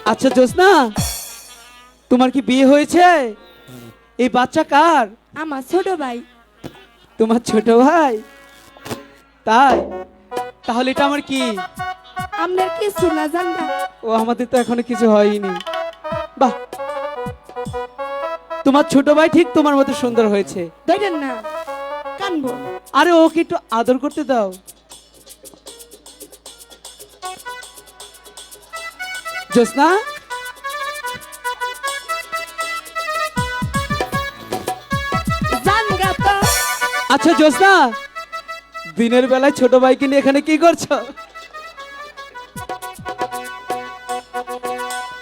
আচ্ছা জোসনা, তোমার কি বিয়ে হয়েছে? এই বাচ্চা কার? আমার ছোট ভাই। তোমার ছোট ভাই? তাই? তাহলে এটা আমার কি? আপনার কিছু না জানবা। ও আমাদের তো এখনো কিছু হয়নি। বাহ, তোমার ছোট ভাই ঠিক তোমার মতো সুন্দর হয়েছে। ধরেন না, কানবো। আরে ওকে একটু আদর করতে দাও। জোসনা, জানগা তো। আচ্ছা জোসনা, দিনের বেলায় ছোট ভাইকে নিয়ে এখানে কি করছো?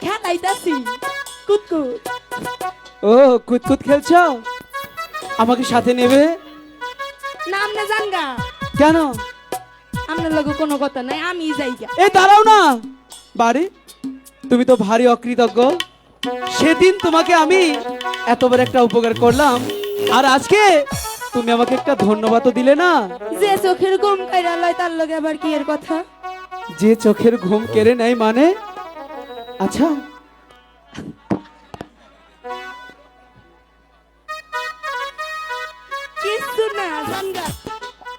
খেলাইতাছি কুতকুত। ও কুতকুত খেলছো? আমাকে সাথে নেবে? নাম না জানগা। কেন? আপনার লগে কোনো কথা নাই, আমি যাইগা। এই দাঁড়াও না বাড়ি, তুমি তো ভারী অকৃতজ্ঞ। সেদিন তোমাকে আমি এতবার একটা উপকার করলাম, আর আজকে তুমি আমাকে একটা ধন্যবাদও দিলে না। যে চোখের ঘুম কাইরা লয় তার লগে আবার কি এর কথা? যে চোখের ঘুম কেড়ে নেয় মানে? আচ্ছা কিছু না জানগা।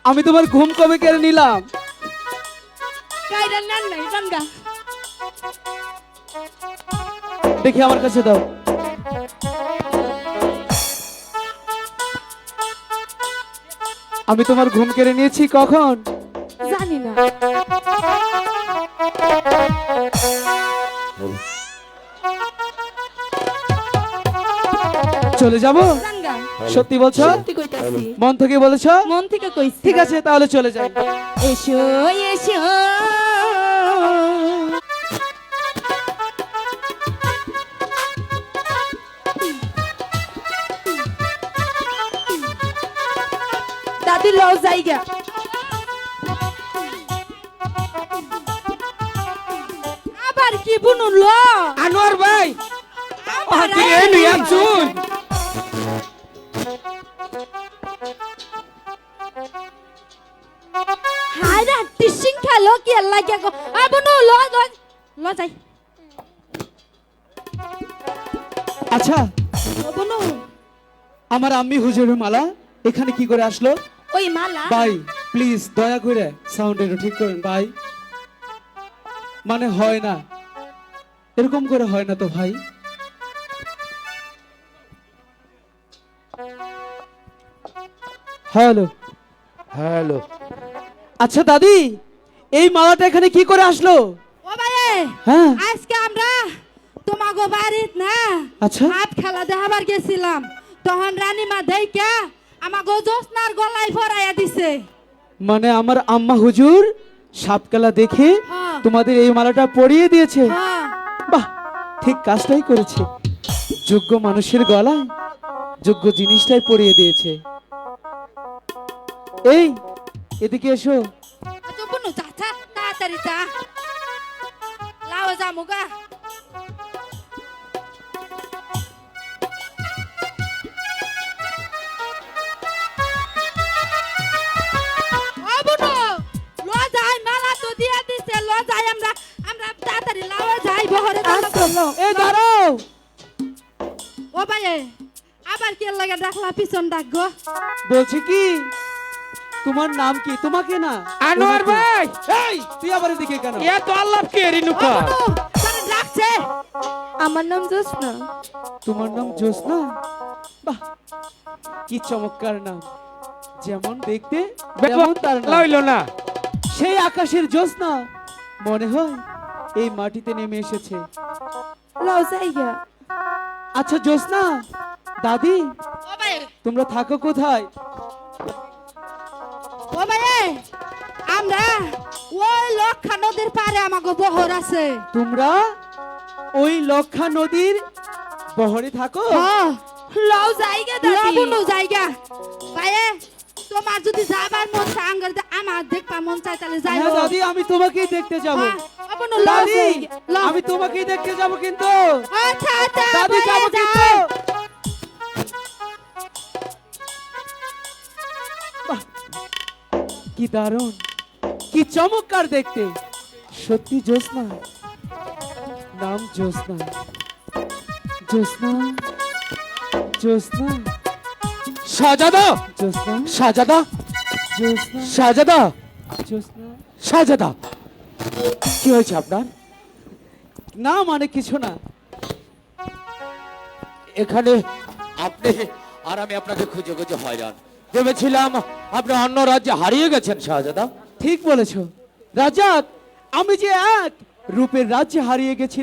আমি তোমার ঘুম কবে কেড়ে নিলাম? কাইরা নেন নাই জানগা। দেখি আমার কাছে দাও। আমি তোমার ঘুম কেড়ে নিয়েছি কখন? জানি না। চলে যাব? জানগা। সত্যি বলছো? সত্যি কইতাছি। মন থেকে বলেছো? মন থেকে কইছি। ঠিক আছে তাহলে চলে যাই। এসো এসো। দাদি লও জায়গা। আবার কি বুনুন ল? আনোয়ার ভাই হাতি এ নিয়ান শুন হায়রা টিসিং খেলো কি লাগিয়া গো। আ বুনু ল ল ল যাই। আচ্ছা, ও বুনু আমার আম্মি হুজুরের মালা এখানে কি করে আসলো? ওই মালা। ভাই প্লিজ দয়া করে সাউন্ড একটু ঠিক করেন ভাই। মানে হয় না, এরকম করে হয় না তো ভাই। হ্যালো হ্যালো আচ্ছা দাদি, এই মালাটা এখানে কি করে আসলো? ও ভাই, হ্যাঁ আজকে আমরা তোমাগো বাড়িত না আচ্ছা। হাত খেলা দেখাবার গেছিলাম, তখন রানীমা দেইকা আমাগো জোসনার গলায় ভরাইয়া দিছে। মানে আমার আম্মা হুজুর সাপকালা দেখে হ্যাঁ। তোমাদের এই মালাটা পরিয়ে দিয়েছে। হ্যাঁ। বাহ, ঠিক কাজটাই করেছে। যোগ্য মানুষের গলায় যোগ্য জিনিসটাই পরিয়ে দিয়েছে। এই এদিকে এসো। আচ্ছা বুনু চাচা তাড়াতাড়ি চা লাও জামুগা। ও বুনু ল যাই, মালা তো দিয়া দিছে, ল যাই আমরা আমরা তাড়াতাড়ি লাও যাই বহরে। এই দাঁড়াও। ও ভাই, আবার কি লাগে ডাকলা পিছন ডাক গো? বলছি কি, তোমার নাম কি? তোমাকে না, আনোয়ার ওনাকে। ভাই এই তুই আবার এদিকে কেন? এ তো আল্লাহ কে রিনুকা ডাকছে। আমার নাম জোসনা। তোমার নাম জোসনা? বাহ, কি চমৎকার নাম। যেমন দেখতে তেমন তার নাম। লইলো না সেই আকাশের জোসনা মনে হয় এই মাটিতে নেমে এসেছে। লাও জায়গা। আচ্ছা জোসনা, দাদি ও ভাই, তোমরা থাকো কোথায়? ও ভাই, আমরা ওই লক্ষা নদীর পারে আমাগো বহর আছে। তোমরা ওই লক্ষা নদীর বহরে থাকো? হ্যাঁ, লাও জায়গা দাদি। লাও বুনু জায়গা। ভাই, তোমার যদি যাবার মন চায় আঙ্গার আমার দেখবা মন চায় তাহলে যাই। হ্যাঁ দাদি, আমি তোমাকেই দেখতে যাব। হ্যাঁ, ও বুনু লাও দাদি, জায়গা। লাও। আমি তোমাকেই দেখতে যাব কিন্তু। আচ্ছা আচ্ছা দাদি ভাই, যাবো কিন্তু। যাই। বাহ, কি দারুণ, কি চমৎকার দেখতে। সত্যি জোসনা, নাম জ্যোৎস্না। জ্যোৎস্না, জ্যোৎস্না, শাহজাদা, জ্যোৎস্না, শাহজাদা, জ্যোৎস্না, শাহজাদা, জ্যোৎস্না। শাহজাদা, কি হয়েছে আপনার? না মানে কিছু না। এখানে আপনি আর আমি আপনাকে খুঁজে খুঁজে হয়রান। ভেবেছিলাম আপনি অন্য রাজ্যে হারিয়ে গেছেন শাহজাদা। ঠিক বলেছ রাজা, আমি যে এক রূপের রাজ্যে হারিয়ে গেছি।